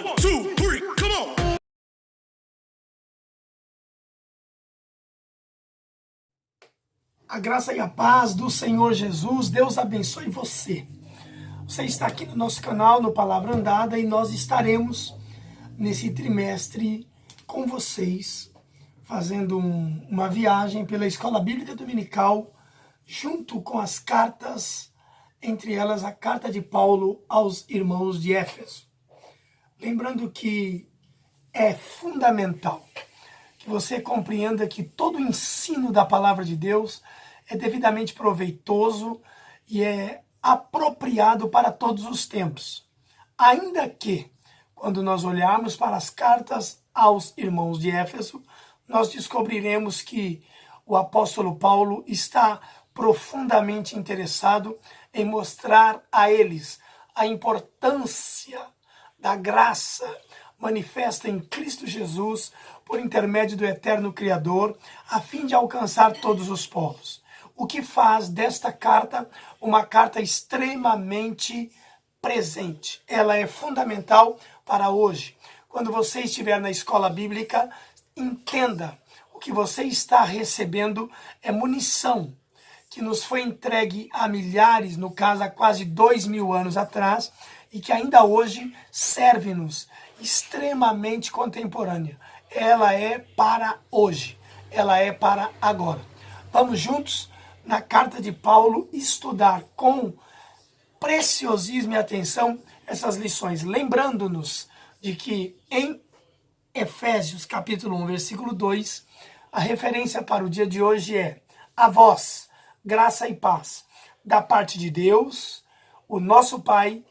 One, two, three, come on! A graça e a paz do Senhor Jesus, Deus abençoe você. Você está aqui no nosso canal, no Palavra Andada, e nós estaremos nesse trimestre com vocês, fazendo uma viagem pela Escola Bíblica Dominical, junto com as cartas, entre elas a carta de Paulo aos irmãos de Éfeso. Lembrando que é fundamental que você compreenda que todo o ensino da palavra de Deus é devidamente proveitoso e é apropriado para todos os tempos. Ainda que, quando nós olharmos para as cartas aos irmãos de Éfeso, nós descobriremos que o apóstolo Paulo está profundamente interessado em mostrar a eles a importância da graça manifesta em Cristo Jesus por intermédio do eterno Criador, a fim de alcançar todos os povos. O que faz desta carta uma carta extremamente presente. Ela é fundamental para hoje. Quando você estiver na escola bíblica, entenda, o que você está recebendo é munição que nos foi entregue há milhares, no caso há quase 2000 anos atrás, e que ainda hoje serve-nos, extremamente contemporânea. Ela é para hoje, ela é para agora. Vamos juntos, na carta de Paulo, estudar com preciosismo e atenção essas lições, lembrando-nos de que em Efésios capítulo 1, versículo 2, a referência para o dia de hoje é: a vós, graça e paz, da parte de Deus, o nosso Pai,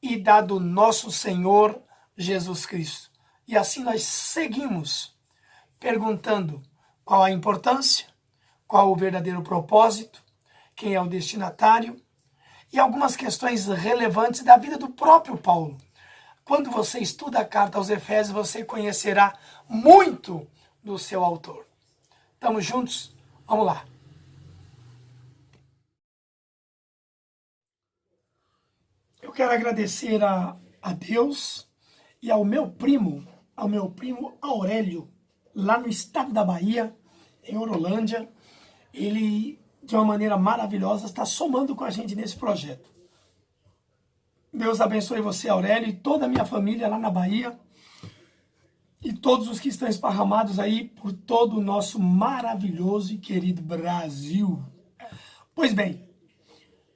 e da do nosso Senhor Jesus Cristo. E assim nós seguimos perguntando qual a importância, qual o verdadeiro propósito, quem é o destinatário, e algumas questões relevantes da vida do próprio Paulo. Quando você estuda a carta aos Efésios, você conhecerá muito do seu autor. Estamos juntos? Vamos lá. Eu quero agradecer a Deus e ao meu primo Aurélio, lá no estado da Bahia, em Horolândia. Ele, de uma maneira maravilhosa, está somando com a gente nesse projeto. Deus abençoe você, Aurélio, e toda a minha família lá na Bahia, e todos os que estão esparramados aí por todo o nosso maravilhoso e querido Brasil. Pois bem,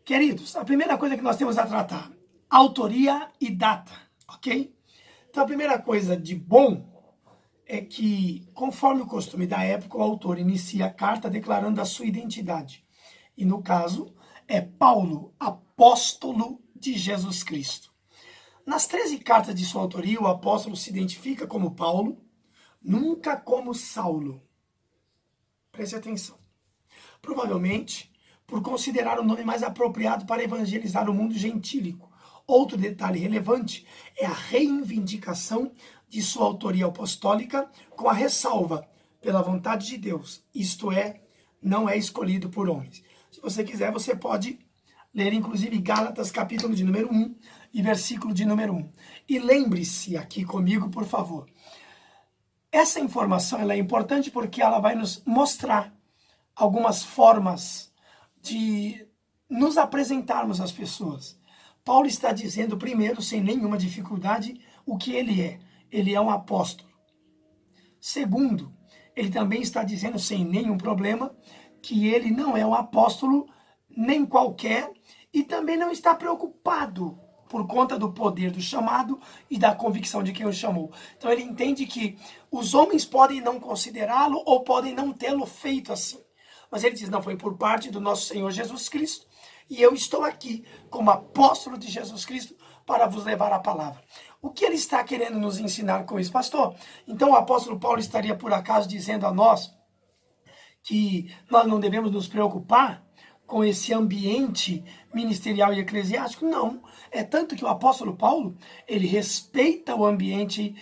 queridos, a primeira coisa que nós temos a tratar: autoria e data, ok? Então a primeira coisa de bom é que, conforme o costume da época, o autor inicia a carta declarando a sua identidade. E no caso, é Paulo, apóstolo de Jesus Cristo. Nas 13 cartas de sua autoria, o apóstolo se identifica como Paulo, nunca como Saulo. Preste atenção. Provavelmente, por considerar o nome mais apropriado para evangelizar o mundo gentílico. Outro detalhe relevante é a reivindicação de sua autoria apostólica com a ressalva: pela vontade de Deus, isto é, não é escolhido por homens. Se você quiser, você pode ler inclusive Gálatas capítulo de número 1 e versículo de número 1. E lembre-se aqui comigo, por favor. Essa informação ela é importante porque ela vai nos mostrar algumas formas de nos apresentarmos às pessoas. Paulo está dizendo, primeiro, sem nenhuma dificuldade, o que ele é. Ele é um apóstolo. Segundo, ele também está dizendo, sem nenhum problema, que ele não é um apóstolo nem qualquer e também não está preocupado por conta do poder do chamado e da convicção de quem o chamou. Então ele entende que os homens podem não considerá-lo ou podem não tê-lo feito assim. Mas ele diz, não, foi por parte do nosso Senhor Jesus Cristo, e eu estou aqui como apóstolo de Jesus Cristo para vos levar a palavra. O que ele está querendo nos ensinar com isso, pastor? Então o apóstolo Paulo estaria por acaso dizendo a nós que nós não devemos nos preocupar com esse ambiente ministerial e eclesiástico? Não. É tanto que o apóstolo Paulo, ele respeita o ambiente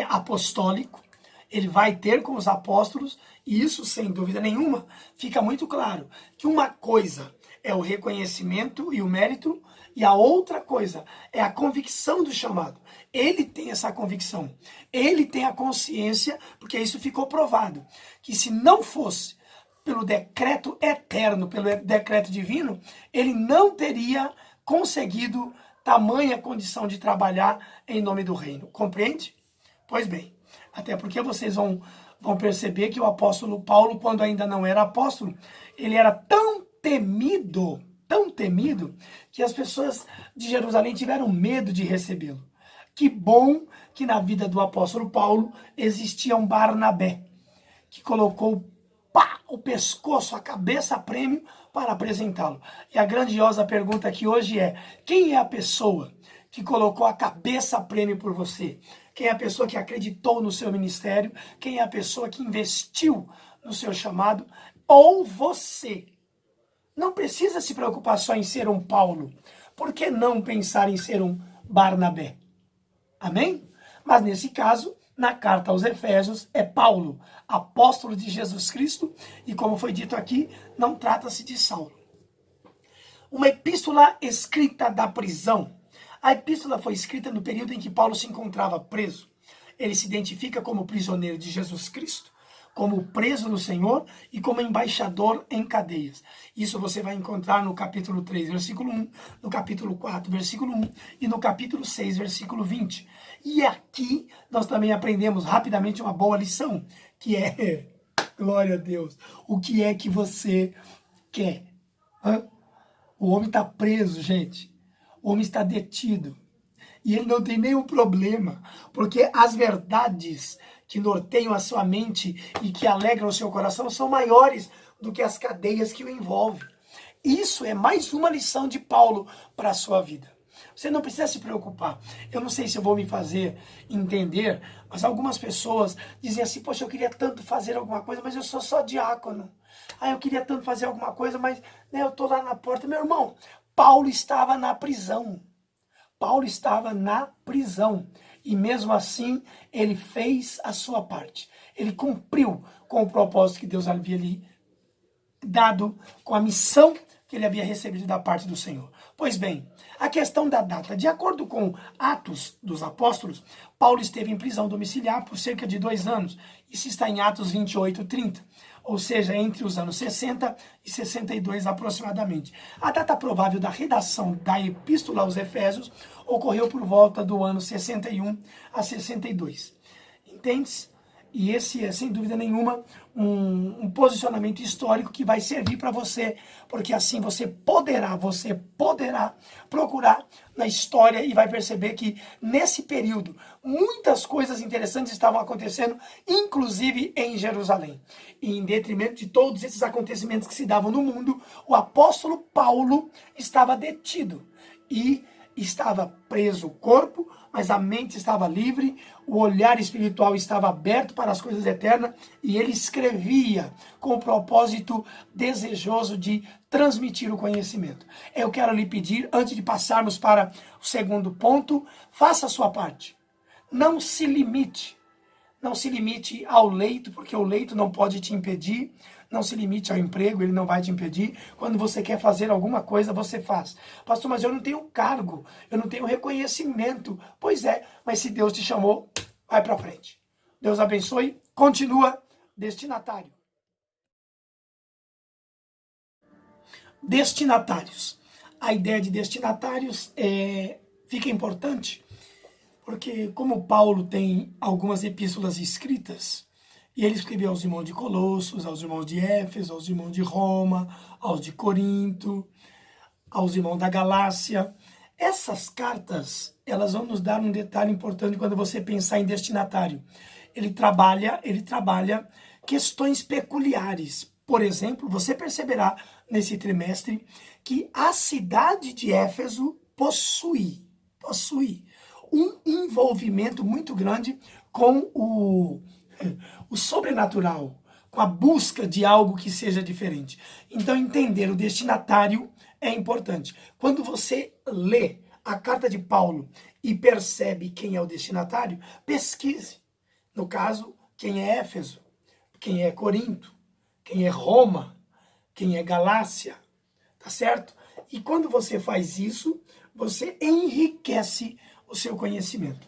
apostólico, ele vai ter com os apóstolos, e isso, sem dúvida nenhuma, fica muito claro que uma coisa é o reconhecimento e o mérito, E a outra coisa é a convicção do chamado. Ele tem essa convicção. Ele tem a consciência, porque isso ficou provado, que se não fosse pelo decreto eterno, pelo decreto divino, ele não teria conseguido tamanha condição de trabalhar em nome do reino. Compreende? Pois bem, até porque vocês vão perceber que o apóstolo Paulo, quando ainda não era apóstolo, ele era tão temido, que as pessoas de Jerusalém tiveram medo de recebê-lo. Que bom que na vida do apóstolo Paulo existia um Barnabé, que colocou o pescoço, a cabeça a prêmio para apresentá-lo. E a grandiosa pergunta aqui hoje é: quem é a pessoa que colocou a cabeça a prêmio por você? Quem é a pessoa que acreditou no seu ministério? Quem é a pessoa que investiu no seu chamado? Ou você? Não precisa se preocupar só em ser um Paulo. Por que não pensar em ser um Barnabé? Amém? Mas nesse caso, na carta aos Efésios, é Paulo, apóstolo de Jesus Cristo, e como foi dito aqui, não trata-se de Saulo. Uma epístola escrita da prisão. A epístola foi escrita no período em que Paulo se encontrava preso. Ele se identifica como prisioneiro de Jesus Cristo, como preso no Senhor e como embaixador em cadeias. Isso você vai encontrar no capítulo 3, versículo 1, no capítulo 4, versículo 1 e no capítulo 6, versículo 20. E aqui nós também aprendemos rapidamente uma boa lição, que é, glória a Deus, o que é que você quer? O homem está preso, gente. O homem está detido. E ele não tem nenhum problema, porque as verdades que norteiam a sua mente e que alegram o seu coração são maiores do que as cadeias que o envolvem. Isso é mais uma lição de Paulo para a sua vida. Você não precisa se preocupar. Eu não sei se eu vou me fazer entender, mas algumas pessoas dizem assim: poxa, eu queria tanto fazer alguma coisa, mas eu sou só diácono. Eu queria tanto fazer alguma coisa, mas eu estou lá na porta. Meu irmão, Paulo estava na prisão. Paulo estava na prisão. E mesmo assim, ele fez a sua parte. Ele cumpriu com o propósito que Deus havia lhe dado, com a missão que ele havia recebido da parte do Senhor. Pois bem, a questão da data. De acordo com Atos dos Apóstolos, Paulo esteve em prisão domiciliar por cerca de 2 anos. Isso está em Atos 28:30. Ou seja, entre os anos 60 e 62 aproximadamente. A data provável da redação da Epístola aos Efésios ocorreu por volta do ano 61 a 62. Entende? E esse é, sem dúvida nenhuma, um posicionamento histórico que vai servir para você, porque assim você poderá procurar na história e vai perceber que nesse período muitas coisas interessantes estavam acontecendo, inclusive em Jerusalém. E em detrimento de todos esses acontecimentos que se davam no mundo, o apóstolo Paulo estava detido e estava preso o corpo, mas a mente estava livre, o olhar espiritual estava aberto para as coisas eternas e ele escrevia com o propósito desejoso de transmitir o conhecimento. Eu quero lhe pedir, antes de passarmos para o segundo ponto, faça a sua parte. Não se limite. Não se limite ao leito, porque o leito não pode te impedir. Não se limite ao emprego, ele não vai te impedir. Quando você quer fazer alguma coisa, você faz. Pastor, mas eu não tenho cargo, eu não tenho reconhecimento. Pois é, mas se Deus te chamou, vai para frente. Deus abençoe, continua destinatário. Destinatários. A ideia de destinatários fica importante, porque como Paulo tem algumas epístolas escritas, e ele escreveu aos irmãos de Colossos, aos irmãos de Éfeso, aos irmãos de Roma, aos de Corinto, aos irmãos da Galácia. Essas cartas, elas vão nos dar um detalhe importante quando você pensar em destinatário. Ele trabalha questões peculiares. Por exemplo, você perceberá nesse trimestre que a cidade de Éfeso possui um envolvimento muito grande com o sobrenatural, com a busca de algo que seja diferente. Então, entender o destinatário é importante. Quando você lê a carta de Paulo e percebe quem é o destinatário, pesquise. No caso, quem é Éfeso, quem é Corinto, quem é Roma, quem é Galácia, tá certo? E quando você faz isso, você enriquece o seu conhecimento.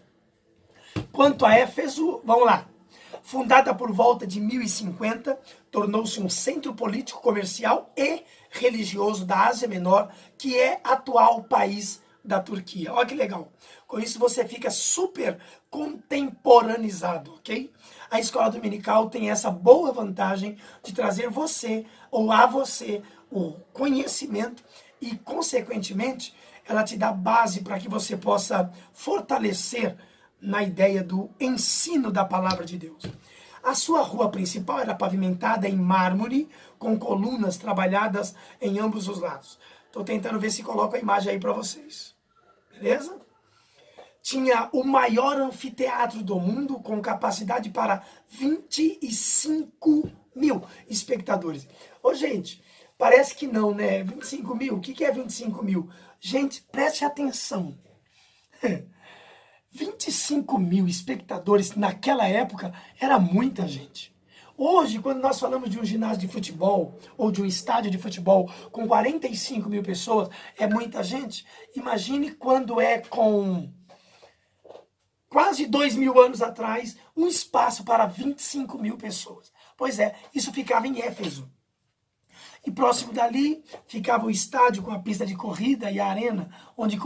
Quanto a Éfeso, vamos lá. Fundada por volta de 1050, tornou-se um centro político, comercial e religioso da Ásia Menor, que é atual país da Turquia. Olha que legal. Com isso você fica super contemporaneizado, ok? A escola dominical tem essa boa vantagem de trazer você ou a você o conhecimento e, consequentemente, ela te dá base para que você possa fortalecer na ideia do ensino da palavra de Deus. A sua rua principal era pavimentada em mármore, com colunas trabalhadas em ambos os lados. Estou tentando ver se coloco a imagem aí para vocês. Beleza? Tinha o maior anfiteatro do mundo, com capacidade para 25 mil espectadores. Ô, gente, parece que não, né? 25 mil? O que é 25 mil? Gente, preste atenção. 25 mil espectadores naquela época era muita gente. Hoje, quando nós falamos de um ginásio de futebol ou de um estádio de futebol com 45 mil pessoas, é muita gente. Imagine quando é com quase 2.000 anos atrás, um espaço para 25 mil pessoas. Pois é, isso ficava em Éfeso. E próximo dali ficava o estádio com a pista de corrida e a arena, onde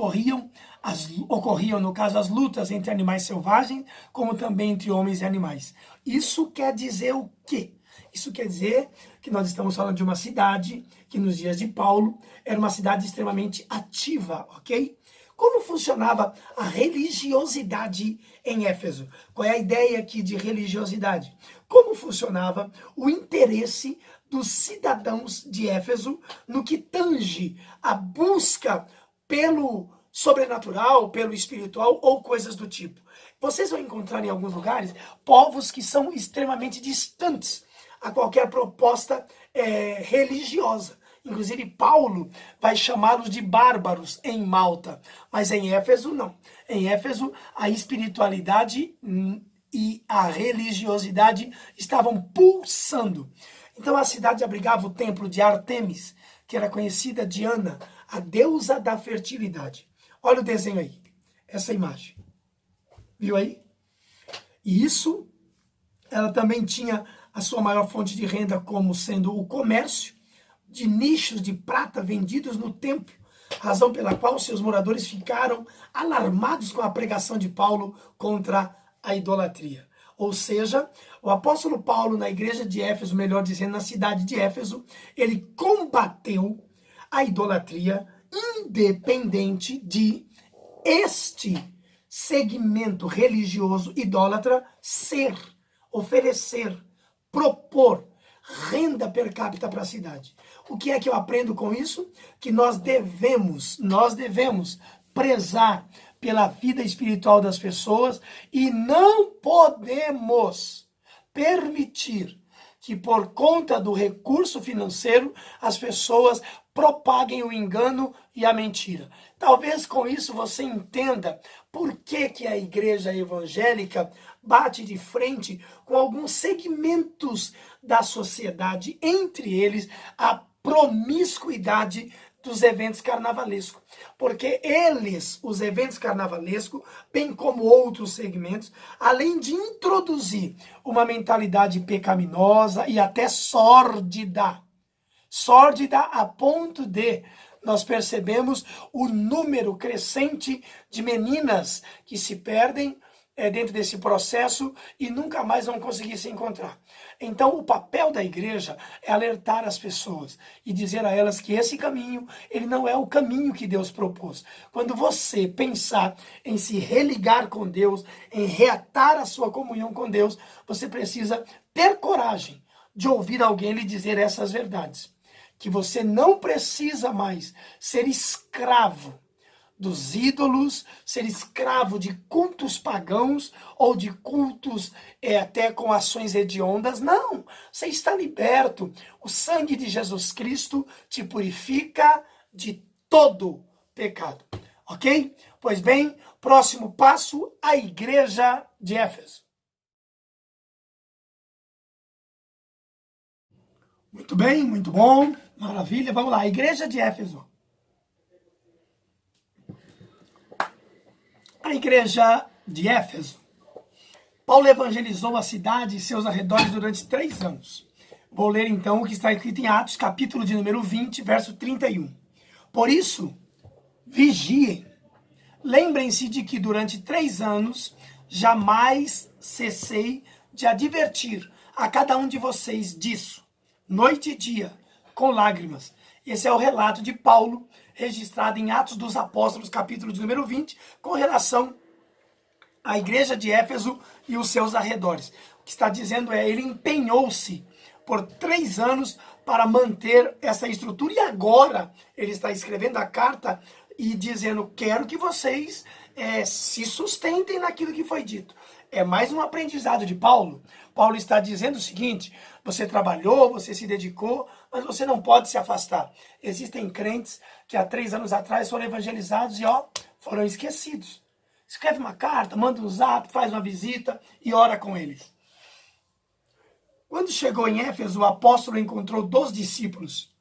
ocorriam, no caso, as lutas entre animais selvagens, como também entre homens e animais. Isso quer dizer o quê? Isso quer dizer que nós estamos falando de uma cidade que nos dias de Paulo era uma cidade extremamente ativa, ok? Como funcionava a religiosidade em Éfeso? Qual é a ideia aqui de religiosidade? Como funcionava o interesse dos cidadãos de Éfeso no que tange a busca pelo sobrenatural, pelo espiritual ou coisas do tipo? Vocês vão encontrar em alguns lugares povos que são extremamente distantes a qualquer proposta religiosa. Inclusive, Paulo vai chamá-los de bárbaros em Malta, mas em Éfeso não. Em Éfeso, a espiritualidade e a religiosidade estavam pulsando. Então, a cidade abrigava o templo de Ártemis, que era conhecida Diana, a deusa da fertilidade. Olha o desenho aí, essa imagem. Viu aí? E isso, ela também tinha a sua maior fonte de renda como sendo o comércio de nichos de prata vendidos no templo, razão pela qual seus moradores ficaram alarmados com a pregação de Paulo contra a idolatria. Ou seja, o apóstolo Paulo na igreja de Éfeso, melhor dizendo, na cidade de Éfeso, ele combateu a idolatria independente de este segmento religioso idólatra oferecer, propor renda per capita para a cidade. O que é que eu aprendo com isso? Que nós devemos prezar pela vida espiritual das pessoas e não podemos permitir que por conta do recurso financeiro as pessoas propaguem o engano e a mentira. Talvez com isso você entenda por que a igreja evangélica bate de frente com alguns segmentos da sociedade, entre eles a promiscuidade dos eventos carnavalescos. Porque os eventos carnavalescos, bem como outros segmentos, além de introduzir uma mentalidade pecaminosa e até sórdida a ponto de nós percebemos o número crescente de meninas que se perdem dentro desse processo e nunca mais vão conseguir se encontrar. Então, o papel da igreja é alertar as pessoas e dizer a elas que esse caminho, ele não é o caminho que Deus propôs. Quando você pensar em se religar com Deus, em reatar a sua comunhão com Deus, você precisa ter coragem de ouvir alguém lhe dizer essas verdades. Que você não precisa mais ser escravo dos ídolos, ser escravo de cultos pagãos ou de cultos até com ações hediondas. Não, você está liberto. O sangue de Jesus Cristo te purifica de todo pecado. Ok? Pois bem, próximo passo, a igreja de Éfeso. Muito bem, muito bom, maravilha. Vamos lá, a igreja de Éfeso. A igreja de Éfeso. Paulo evangelizou a cidade e seus arredores durante 3 anos. Vou ler então o que está escrito em Atos, capítulo de número 20, verso 31. Por isso, vigiem. Lembrem-se de que durante 3 anos jamais cessei de advertir a cada um de vocês disso, noite e dia, com lágrimas. Esse é o relato de Paulo, registrado em Atos dos Apóstolos, capítulo de número 20, com relação à igreja de Éfeso e os seus arredores. O que está dizendo é, ele empenhou-se por 3 anos para manter essa estrutura, e agora ele está escrevendo a carta e dizendo, quero que vocês se sustentem naquilo que foi dito. É mais um aprendizado de Paulo. Paulo está dizendo o seguinte, você trabalhou, você se dedicou, mas você não pode se afastar. Existem crentes que há 3 anos atrás foram evangelizados e foram esquecidos. Escreve uma carta, manda um zap, faz uma visita e ora com eles. Quando chegou em Éfeso, o apóstolo encontrou 2 discípulos,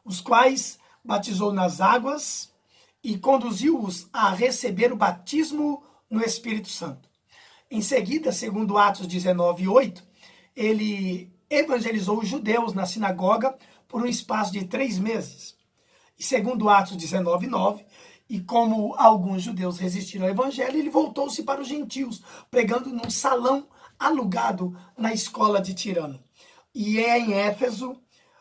os quais batizou nas águas e conduziu-os a receber o batismo no Espírito Santo. Em seguida, segundo Atos 19:8, ele evangelizou os judeus na sinagoga por um espaço de 3 meses. E segundo Atos 19:9, e como alguns judeus resistiram ao evangelho, ele voltou-se para os gentios, pregando num salão alugado na escola de Tirano. E em Éfeso,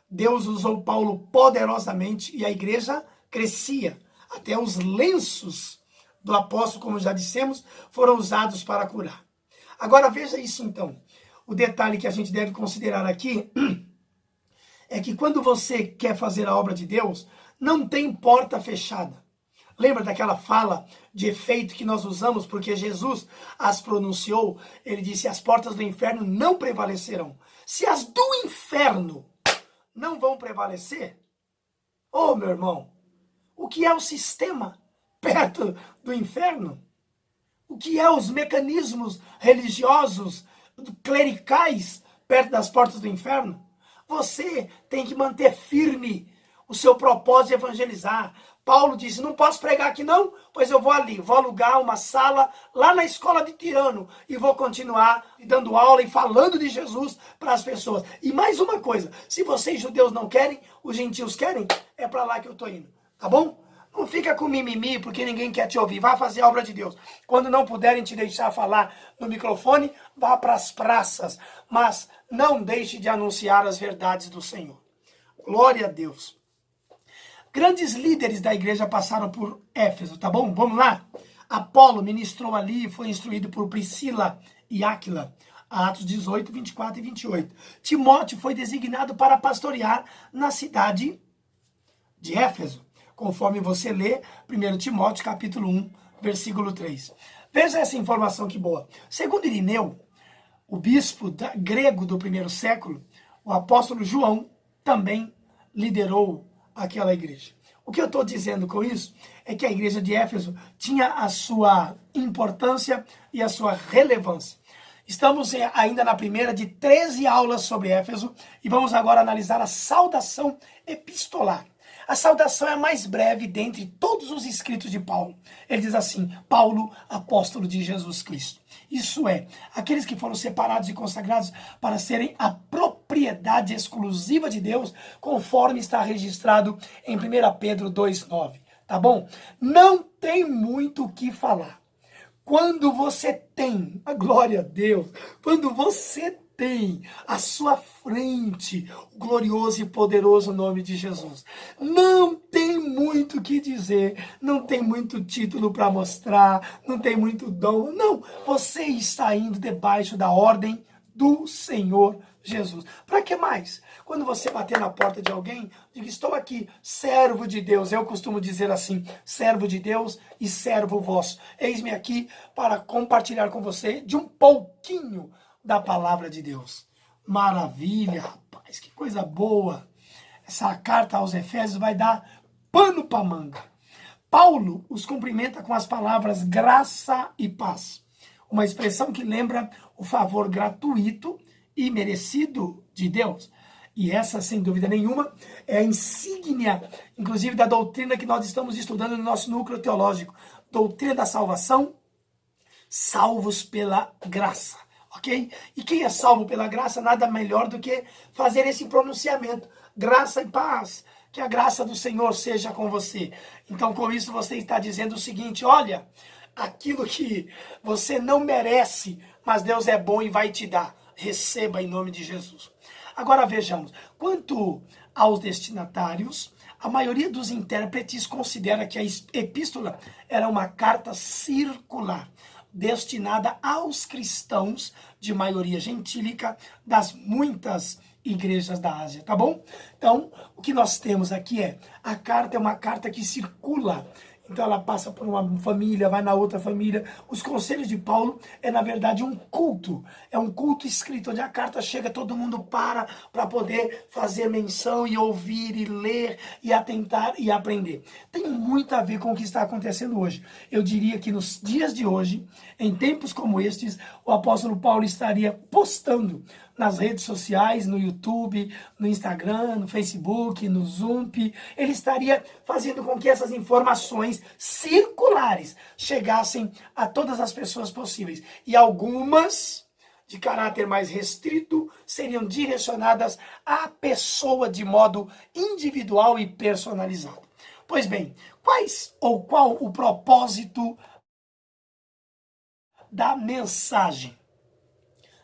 Deus usou Paulo poderosamente e a igreja crescia. Até os lenços do apóstolo, como já dissemos, foram usados para curar. Agora veja isso então. O detalhe que a gente deve considerar aqui é que quando você quer fazer a obra de Deus, não tem porta fechada. Lembra daquela fala de efeito que nós usamos porque Jesus as pronunciou? Ele disse, as portas do inferno não prevalecerão. Se as do inferno não vão prevalecer, meu irmão, o que é o sistema perto do inferno? O que é os mecanismos religiosos, clericais, perto das portas do inferno? Você tem que manter firme o seu propósito de evangelizar. Paulo disse, não posso pregar aqui não, pois eu vou ali, vou alugar uma sala lá na escola de Tirano e vou continuar dando aula e falando de Jesus para as pessoas. E mais uma coisa, se vocês judeus não querem, os gentios querem, é para lá que eu estou indo, tá bom? Não fica com mimimi porque ninguém quer te ouvir, vá fazer a obra de Deus. Quando não puderem te deixar falar no microfone, vá para as praças, mas não deixe de anunciar as verdades do Senhor. Glória a Deus. Grandes líderes da igreja passaram por Éfeso, tá bom? Vamos lá? Apolo ministrou ali e foi instruído por Priscila e Áquila. Atos 18, 24 e 28. Timóteo foi designado para pastorear na cidade de Éfeso, conforme você lê 1 Timóteo capítulo 1, versículo 3. Veja essa informação que boa. Segundo Irineu, o bispo grego do 1º século, o apóstolo João também liderou aquela igreja. O que eu estou dizendo com isso é que a igreja de Éfeso tinha a sua importância e a sua relevância. Estamos ainda na primeira de 13 aulas sobre Éfeso e vamos agora analisar a saudação epistolar. A saudação é a mais breve dentre todos os escritos de Paulo. Ele diz assim, Paulo, apóstolo de Jesus Cristo. Isso é, aqueles que foram separados e consagrados para serem a propriedade exclusiva de Deus, conforme está registrado em 1 Pedro 2,9. Tá bom? Não tem muito o que falar. Quando você tem, a glória a Deus, quando você tem à sua frente o glorioso e poderoso nome de Jesus. Não tem muito o que dizer, não tem muito título para mostrar, não tem muito dom. Não, você está indo debaixo da ordem do Senhor Jesus. Para que mais? Quando você bater na porta de alguém, diga, estou aqui, servo de Deus. Eu costumo dizer assim, servo de Deus e servo vosso. Eis-me aqui para compartilhar com você de um pouquinho da palavra de Deus. Maravilha, rapaz, que coisa boa. Essa carta aos Efésios vai dar pano para manga. Paulo os cumprimenta com as palavras graça e paz. Uma expressão que lembra o favor gratuito e merecido de Deus. E essa, sem dúvida nenhuma, é a insígnia, inclusive, da doutrina que nós estamos estudando no nosso núcleo teológico. doutrina da salvação, salvos pela graça, ok? E quem é salvo pela graça, nada melhor do que fazer esse pronunciamento, graça e paz, que a graça do Senhor seja com você. Então, com isso, você está dizendo o seguinte, olha, aquilo que você não merece, mas Deus é bom e vai te dar, receba em nome de Jesus. Agora vejamos, quanto aos destinatários, a maioria dos intérpretes considera que a epístola era uma carta circular, destinada aos cristãos de maioria gentílica das muitas igrejas da Ásia, tá bom? Então, o que nós temos aqui a carta é uma carta que circula. Então ela passa por uma família, vai na outra família. Os conselhos de Paulo é, na verdade, um culto. É um culto escrito, onde a carta chega, todo mundo para poder fazer menção e ouvir e ler e atentar e aprender. Tem muito a ver com o que está acontecendo hoje. Eu diria que nos dias de hoje, em tempos como estes, o apóstolo Paulo estaria postando nas redes sociais, no YouTube, no Instagram, no Facebook, no Zoom, ele estaria fazendo com que essas informações circulares chegassem a todas as pessoas possíveis. E algumas, de caráter mais restrito, seriam direcionadas à pessoa de modo individual e personalizado. Pois bem, qual o propósito da mensagem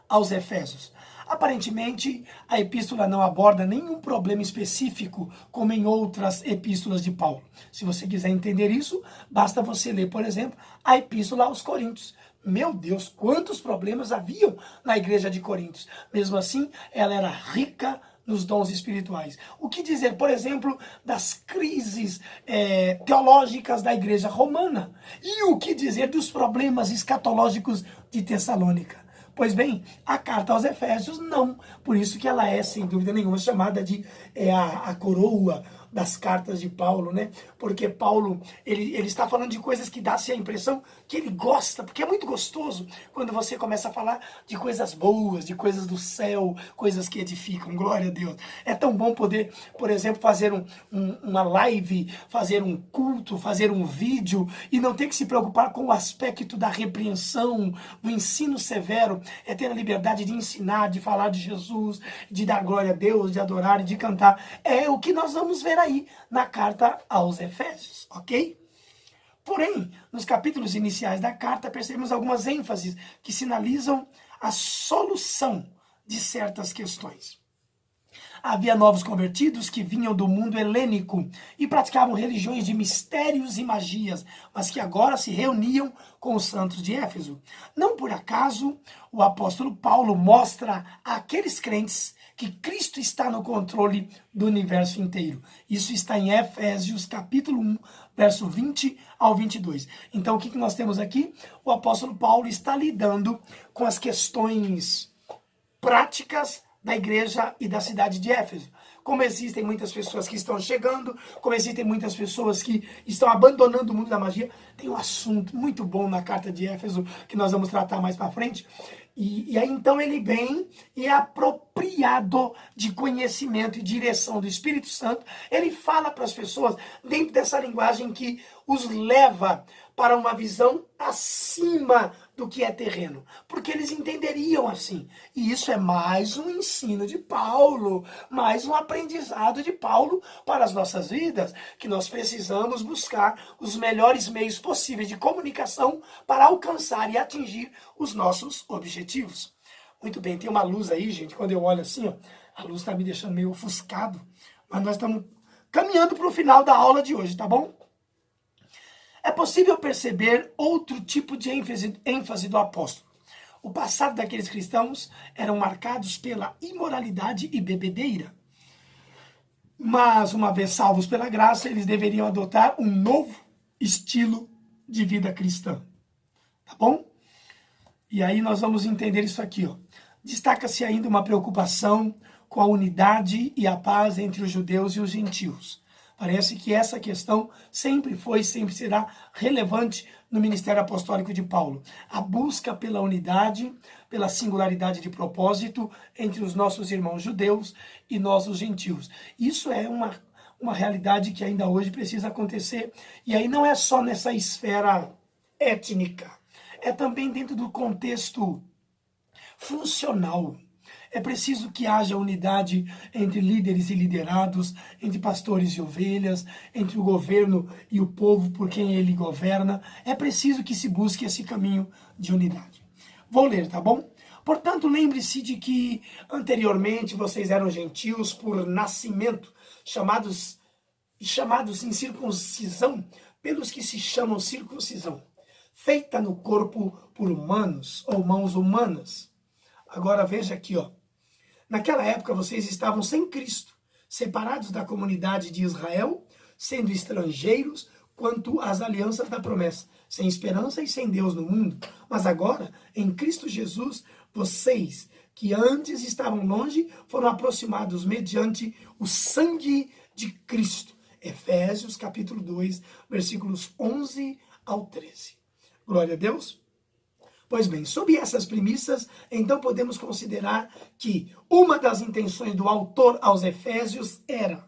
aos Efésios? Aparentemente, a epístola não aborda nenhum problema específico, como em outras epístolas de Paulo. Se você quiser entender isso, basta você ler, por exemplo, a epístola aos Coríntios. Meu Deus, quantos problemas haviam na igreja de Coríntios. Mesmo assim, ela era rica nos dons espirituais. O que dizer, por exemplo, das crises teológicas da igreja romana? E o que dizer dos problemas escatológicos de Tessalônica? Pois bem, a carta aos Efésios não. Por isso que ela é, sem dúvida nenhuma, chamada de a coroa das cartas de Paulo, né? Porque Paulo, ele está falando de coisas que dá-se a impressão que ele gosta, porque é muito gostoso quando você começa a falar de coisas boas, de coisas do céu, coisas que edificam, glória a Deus. É tão bom poder, por exemplo, fazer uma live, fazer um culto, fazer um vídeo e não ter que se preocupar com o aspecto da repreensão, do ensino severo, é ter a liberdade de ensinar, de falar de Jesus, de dar glória a Deus, de adorar e de cantar. É o que nós vamos ver aí na carta aos Efésios, ok? Porém, nos capítulos iniciais da carta, percebemos algumas ênfases que sinalizam a solução de certas questões. Havia novos convertidos que vinham do mundo helênico e praticavam religiões de mistérios e magias, mas que agora se reuniam com os santos de Éfeso. Não por acaso, o apóstolo Paulo mostra àqueles crentes que Cristo está no controle do universo inteiro. Isso está em Efésios capítulo 1, verso 20 ao 22. Então, o que nós temos aqui? O apóstolo Paulo está lidando com as questões práticas da igreja e da cidade de Éfeso. Como existem muitas pessoas que estão chegando, como existem muitas pessoas que estão abandonando o mundo da magia, tem um assunto muito bom na carta de Éfeso que nós vamos tratar mais para frente. E aí então ele vem e é apropriado de conhecimento e direção do Espírito Santo. Ele fala para as pessoas dentro dessa linguagem que os leva para uma visão acima do que é terreno, porque eles entenderiam assim. E isso é mais um ensino de Paulo, mais um aprendizado de Paulo para as nossas vidas, que nós precisamos buscar os melhores meios possíveis de comunicação para alcançar e atingir os nossos objetivos. Muito bem, tem uma luz aí, gente, quando eu olho assim, ó, a luz está me deixando meio ofuscado, mas nós estamos caminhando para o final da aula de hoje, tá bom? É possível perceber outro tipo de ênfase do apóstolo. O passado daqueles cristãos eram marcados pela imoralidade e bebedeira. Mas, uma vez salvos pela graça, eles deveriam adotar um novo estilo de vida cristã. Tá bom? E aí nós vamos entender isso aqui, ó. Destaca-se ainda uma preocupação com a unidade e a paz entre os judeus e os gentios. Parece que essa questão sempre foi, sempre será relevante no ministério apostólico de Paulo. A busca pela unidade, pela singularidade de propósito entre os nossos irmãos judeus e nós os gentios. Isso é uma realidade que ainda hoje precisa acontecer. E aí não é só nessa esfera étnica, é também dentro do contexto funcional. É preciso que haja unidade entre líderes e liderados, entre pastores e ovelhas, entre o governo e o povo por quem ele governa. É preciso que se busque esse caminho de unidade. Vou ler, tá bom? Portanto, lembre-se de que anteriormente vocês eram gentios por nascimento, chamados em circuncisão pelos que se chamam circuncisão, feita no corpo por humanos ou mãos humanas. Agora veja aqui, ó. Naquela época vocês estavam sem Cristo, separados da comunidade de Israel, sendo estrangeiros quanto às alianças da promessa, sem esperança e sem Deus no mundo. Mas agora, em Cristo Jesus, vocês que antes estavam longe foram aproximados mediante o sangue de Cristo. Efésios capítulo 2, versículos 11 ao 13. Glória a Deus. Pois bem, sob essas premissas, então podemos considerar que uma das intenções do autor aos Efésios era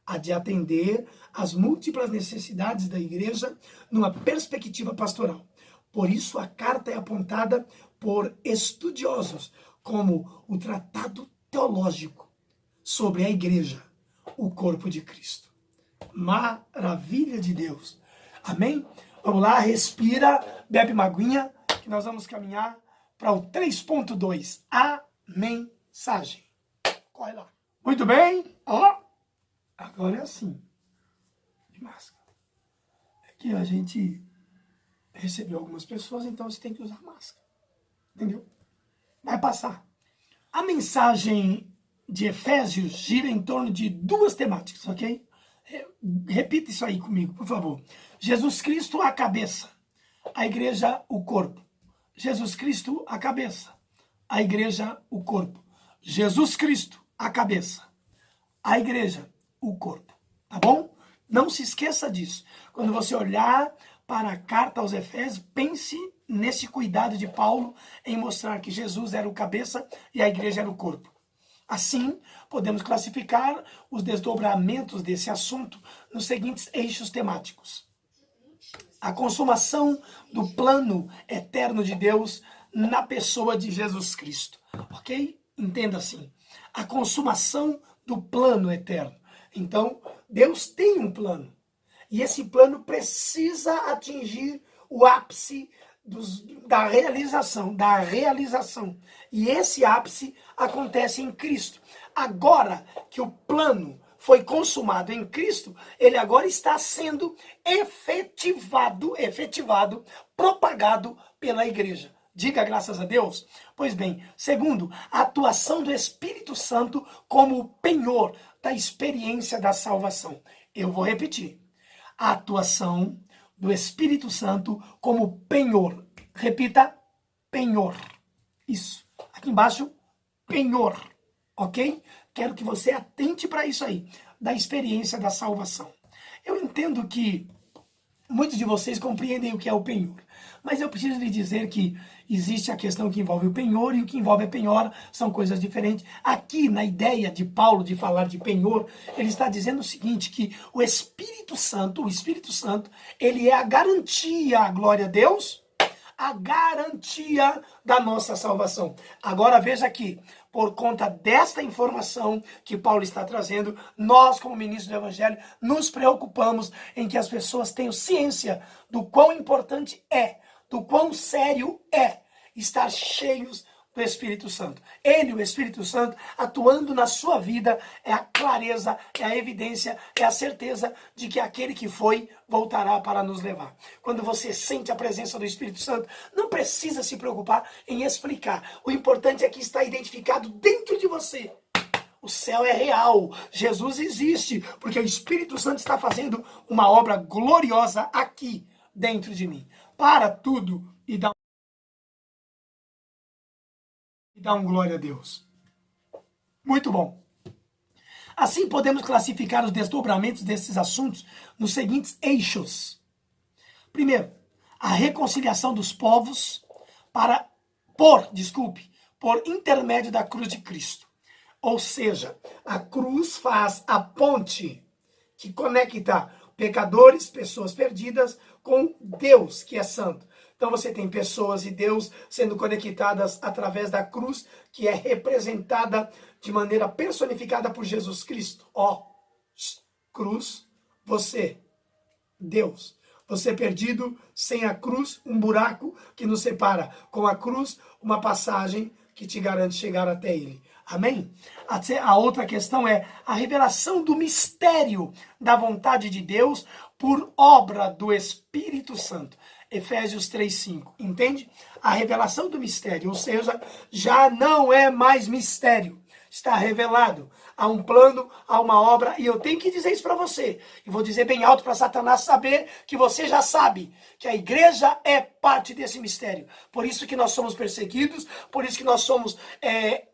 a de atender às múltiplas necessidades da igreja numa perspectiva pastoral. Por isso, a carta é apontada por estudiosos como o tratado teológico sobre a igreja, o corpo de Cristo. Maravilha de Deus. Amém? Vamos lá, respira, bebe uma aguinha, que nós vamos caminhar para o 3.2, a mensagem. Corre lá. Muito bem, ó. Agora é assim, de máscara. Aqui a gente recebeu algumas pessoas, então você tem que usar máscara. Entendeu? Vai passar. A mensagem de Efésios gira em torno de duas temáticas, ok? Repita isso aí comigo, por favor. Jesus Cristo, a cabeça. A igreja, o corpo. Jesus Cristo, a cabeça. A igreja, o corpo. Jesus Cristo, a cabeça. A igreja, o corpo. Tá bom? Não se esqueça disso. Quando você olhar para a carta aos Efésios, pense nesse cuidado de Paulo em mostrar que Jesus era o cabeça e a igreja era o corpo. Assim, podemos classificar os desdobramentos desse assunto nos seguintes eixos temáticos. A consumação do plano eterno de Deus na pessoa de Jesus Cristo. Ok? Entenda assim. A consumação do plano eterno. Então, Deus tem um plano. E esse plano precisa atingir o ápice da realização. E esse ápice acontece em Cristo. Agora que o plano foi consumado em Cristo, ele agora está sendo efetivado, propagado pela igreja. Diga graças a Deus. Pois bem, segundo, a atuação do Espírito Santo como penhor da experiência da salvação. Eu vou repetir. A atuação do Espírito Santo como penhor. Repita, penhor. Isso. Aqui embaixo, penhor. Ok? Quero que você atente para isso aí, da experiência da salvação. Eu entendo que muitos de vocês compreendem o que é o penhor, mas eu preciso lhe dizer que existe a questão que envolve o penhor e o que envolve a penhora são coisas diferentes. Aqui, na ideia de Paulo de falar de penhor, ele está dizendo o seguinte, que o Espírito Santo, ele é a garantia, glória a Deus, a garantia da nossa salvação. Agora veja aqui, por conta desta informação que Paulo está trazendo, nós como ministros do Evangelho nos preocupamos em que as pessoas tenham ciência do quão importante é, do quão sério é estar cheios do Espírito Santo. Ele, o Espírito Santo, atuando na sua vida, é a clareza, é a evidência, é a certeza de que aquele que foi, voltará para nos levar. Quando você sente a presença do Espírito Santo, não precisa se preocupar em explicar. O importante é que está identificado dentro de você. O céu é real, Jesus existe, porque o Espírito Santo está fazendo uma obra gloriosa aqui, dentro de mim. Para tudo e dá um glória a Deus. Muito bom. Assim podemos classificar os desdobramentos desses assuntos nos seguintes eixos. Primeiro, a reconciliação dos povos por intermédio da cruz de Cristo. Ou seja, a cruz faz a ponte que conecta pecadores, pessoas perdidas, com Deus, que é santo. Então você tem pessoas e Deus sendo conectadas através da cruz, que é representada de maneira personificada por Jesus Cristo. Ó, cruz, você, Deus. Você é perdido, sem a cruz, um buraco que nos separa. Com a cruz, uma passagem que te garante chegar até Ele. Amém? A outra questão é a revelação do mistério da vontade de Deus por obra do Espírito Santo. Efésios 3:5. Entende? A revelação do mistério, ou seja, já não é mais mistério. Está revelado. Há um plano, há uma obra, e eu tenho que dizer isso para você. E vou dizer bem alto para Satanás saber que você já sabe que a igreja é parte desse mistério. Por isso que nós somos perseguidos, por isso que nós somos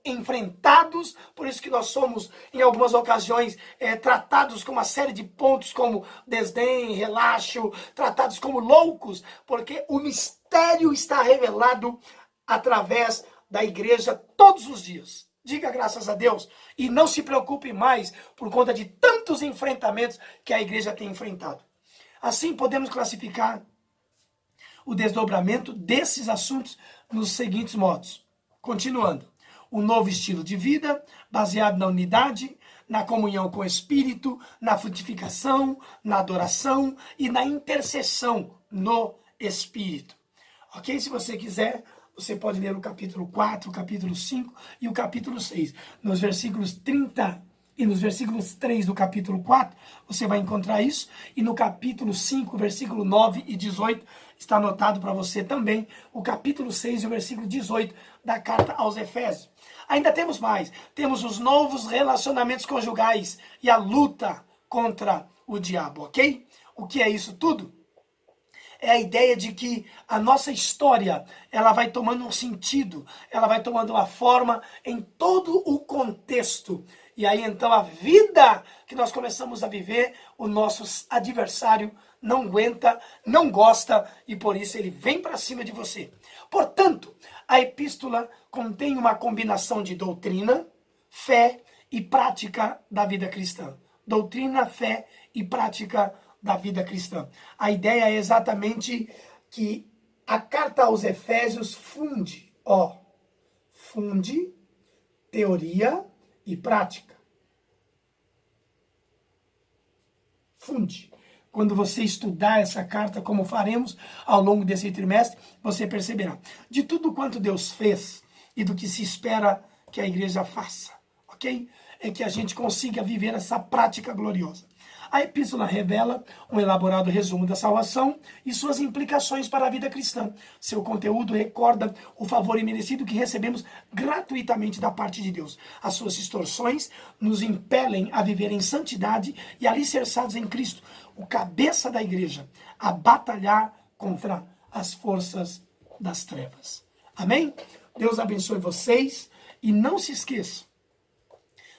enfrentados, por isso que nós somos, em algumas ocasiões, tratados com uma série de pontos como desdém, relaxo, tratados como loucos, porque o mistério está revelado através da igreja todos os dias. Diga graças a Deus e não se preocupe mais por conta de tantos enfrentamentos que a igreja tem enfrentado. Assim, podemos classificar o desdobramento desses assuntos nos seguintes modos. Continuando, um novo estilo de vida baseado na unidade, na comunhão com o Espírito, na frutificação, na adoração e na intercessão no Espírito. Ok? Se você quiser, você pode ler o capítulo 4, o capítulo 5 e o capítulo 6. Nos versículos 30 e nos versículos 3 do capítulo 4, você vai encontrar isso. E no capítulo 5, versículo 9 e 18, está anotado para você também o capítulo 6 e o versículo 18 da carta aos Efésios. Ainda temos mais. Temos os novos relacionamentos conjugais e a luta contra o diabo, ok? O que é isso tudo? É a ideia de que a nossa história, ela vai tomando um sentido, ela vai tomando uma forma em todo o contexto. E aí então a vida que nós começamos a viver, o nosso adversário não aguenta, não gosta e por isso ele vem para cima de você. Portanto, a epístola contém uma combinação de doutrina, fé e prática da vida cristã. Doutrina, fé e prática da vida cristã. A ideia é exatamente que a carta aos Efésios funde teoria e prática. Funde. Quando você estudar essa carta, como faremos ao longo desse trimestre, você perceberá de tudo quanto Deus fez e do que se espera que a igreja faça, ok? É que a gente consiga viver essa prática gloriosa. A epístola revela um elaborado resumo da salvação e suas implicações para a vida cristã. Seu conteúdo recorda o favor imerecido que recebemos gratuitamente da parte de Deus. As suas distorções nos impelem a viver em santidade e alicerçados em Cristo, o cabeça da igreja, a batalhar contra as forças das trevas. Amém? Deus abençoe vocês e não se esqueçam,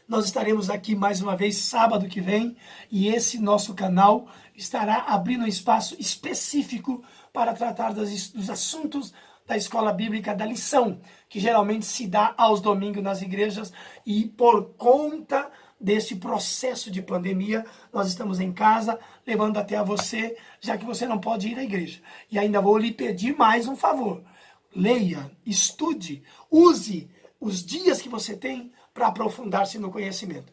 nós estaremos aqui mais uma vez sábado que vem e esse nosso canal estará abrindo um espaço específico para tratar dos assuntos da escola bíblica, da lição, que geralmente se dá aos domingos nas igrejas e por conta desse processo de pandemia, nós estamos em casa levando até a você, já que você não pode ir à igreja. E ainda vou lhe pedir mais um favor. Leia, estude, use os dias que você tem para aprofundar-se no conhecimento.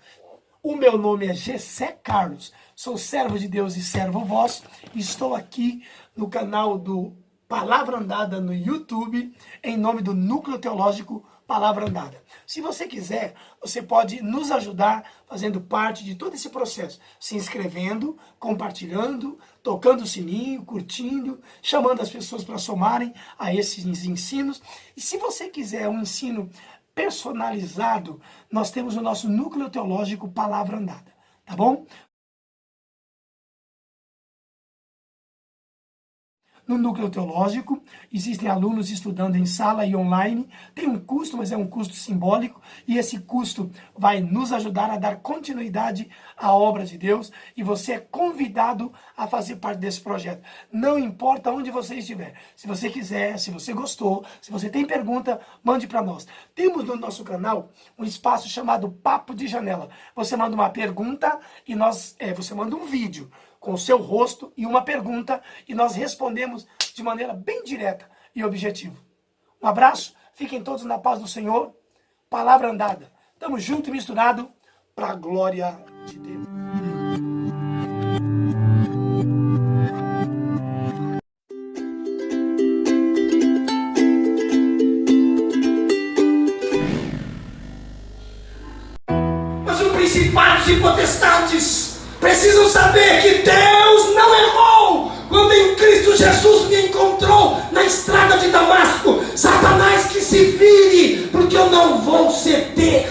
O meu nome é Gessé Carlos, sou servo de Deus e servo vosso, e estou aqui no canal do Palavra Andada no YouTube, em nome do Núcleo Teológico Palavra Andada. Se você quiser, você pode nos ajudar fazendo parte de todo esse processo, se inscrevendo, compartilhando, tocando o sininho, curtindo, chamando as pessoas para somarem a esses ensinos. E se você quiser um ensino personalizado, nós temos o nosso Núcleo Teológico Palavra Andada, tá bom? no núcleo teológico. Existem alunos estudando em sala e online. Tem um custo, mas é um custo simbólico. E esse custo vai nos ajudar a dar continuidade à obra de Deus. E você é convidado a fazer parte desse projeto. Não importa onde você estiver. Se você quiser, se você gostou, se você tem pergunta, mande para nós. Temos no nosso canal um espaço chamado Papo de Janela. Você manda uma pergunta e você manda um vídeo com o seu rosto e uma pergunta, e nós respondemos de maneira bem direta e objetiva. Um abraço, fiquem todos na paz do Senhor. Palavra andada. Tamo junto e misturado para a glória de Deus. Mas os principados e potestades precisam saber que Deus não errou quando em Cristo Jesus me encontrou na estrada de Damasco. Satanás que se vire, porque eu não vou ceder.